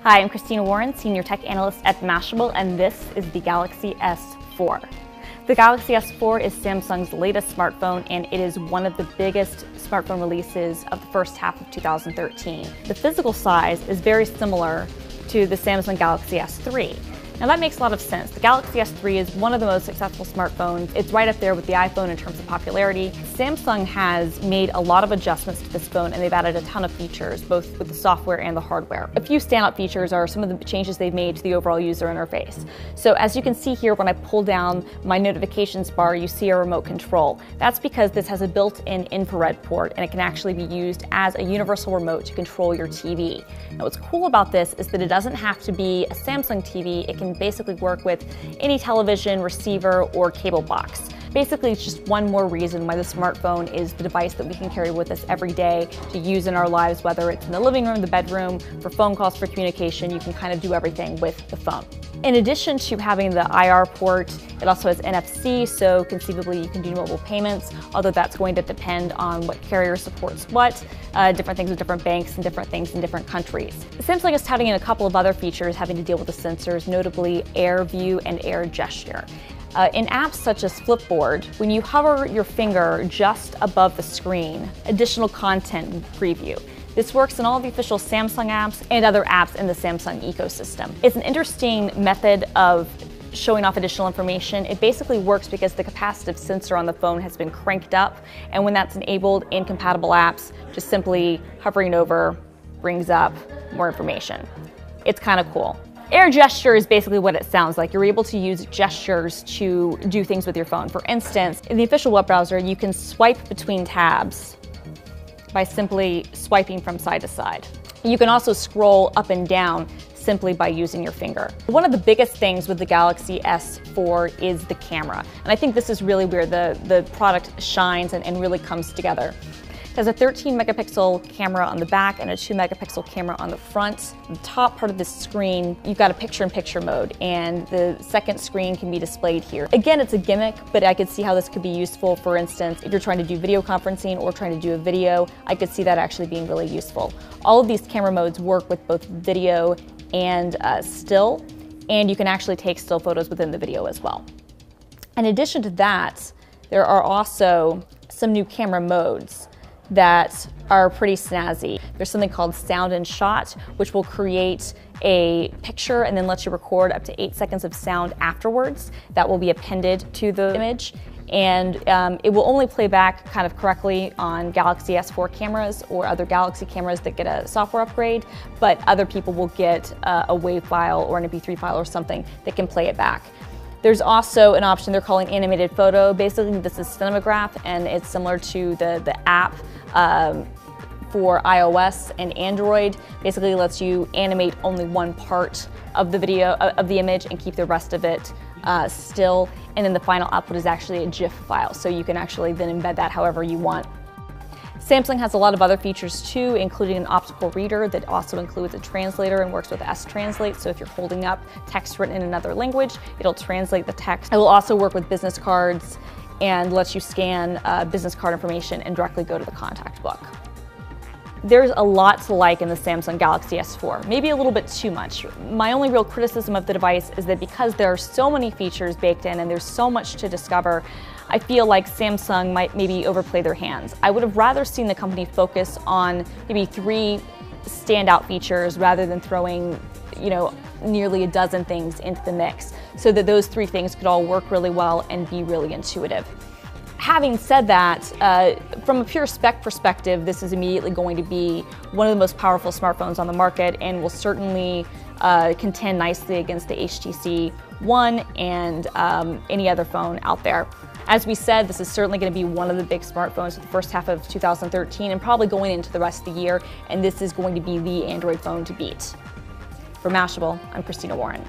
Hi, I'm Christina Warren, Senior Tech Analyst at Mashable, and this is the Galaxy S4. The Galaxy S4 is Samsung's latest smartphone, and it is one of the biggest smartphone releases of the first half of 2013. The physical size is very similar to the Samsung Galaxy S3. Now that makes a lot of sense. The Galaxy S3 is one of the most successful smartphones. It's right up there with the iPhone in terms of popularity. Samsung has made a lot of adjustments to this phone, and they've added a ton of features, both with the software and the hardware. A few standout features are some of the changes they've made to the overall user interface. So as you can see here, when I pull down my notifications bar, you see a remote control. That's because this has a built-in infrared port, and it can actually be used as a universal remote to control your TV. Now what's cool about this is that it doesn't have to be a Samsung TV. It can basically work with any television, receiver, or cable box. Basically, it's just one more reason why the smartphone is the device that we can carry with us every day to use in our lives, whether it's in the living room, the bedroom, for phone calls, for communication. You can kind of do everything with the phone. In addition to having the IR port, it also has NFC, so conceivably you can do mobile payments, although that's going to depend on what carrier supports what, different things with different banks and different things in different countries. Samsung is touting in a couple of other features having to deal with the sensors, notably Air View and Air Gesture. In apps such as Flipboard, when you hover your finger just above the screen, additional content preview. This works in all the official Samsung apps and other apps in the Samsung ecosystem. It's an interesting method of showing off additional information. It basically works because the capacitive sensor on the phone has been cranked up, and when that's enabled in compatible apps, just simply hovering over brings up more information. It's kind of cool. Air Gesture is basically what it sounds like. You're able to use gestures to do things with your phone. For instance, in the official web browser, you can swipe between tabs by simply swiping from side to side. You can also scroll up and down simply by using your finger. One of the biggest things with the Galaxy S4 is the camera. And I think this is really where the product shines and really comes together. It has a 13 megapixel camera on the back and a 2 megapixel camera on the front. The top part of the screen, you've got a picture-in-picture mode, and the second screen can be displayed here. Again, it's a gimmick, but I could see how this could be useful. For instance, if you're trying to do video conferencing or trying to do a video, I could see that actually being really useful. All of these camera modes work with both video and still, and you can actually take still photos within the video as well. In addition to that, there are also some new camera modes that are pretty snazzy. There's something called Sound and Shot, which will create a picture and then let you record up to 8 seconds of sound afterwards. That will be appended to the image, and it will only play back kind of correctly on Galaxy S4 cameras or other Galaxy cameras that get a software upgrade, but other people will get a WAV file or an MP3 file or something that can play it back. There's also an option they're calling animated photo. Basically, this is Cinemagraph, and it's similar to the app for iOS and Android. Basically lets you animate only one part of the video, of the image, and keep the rest of it still. And then the final output is actually a GIF file, so you can actually then embed that however you want. Samsung has a lot of other features too, including an optical reader that also includes a translator and works with S-Translate. So if you're holding up text written in another language, it'll translate the text. It will also work with business cards and lets you scan business card information and directly go to the contact book. There's a lot to like in the Samsung Galaxy S4, maybe a little bit too much. My only real criticism of the device is that because there are so many features baked in and there's so much to discover, I feel like Samsung might maybe overplay their hands. I would have rather seen the company focus on maybe 3 standout features rather than throwing, nearly a dozen things into the mix, so that those 3 things could all work really well and be really intuitive. Having said that, from a pure spec perspective, this is immediately going to be one of the most powerful smartphones on the market and will certainly contend nicely against the HTC One and any other phone out there. As we said, this is certainly going to be one of the big smartphones for the first half of 2013 and probably going into the rest of the year, and this is going to be the Android phone to beat. For Mashable, I'm Christina Warren.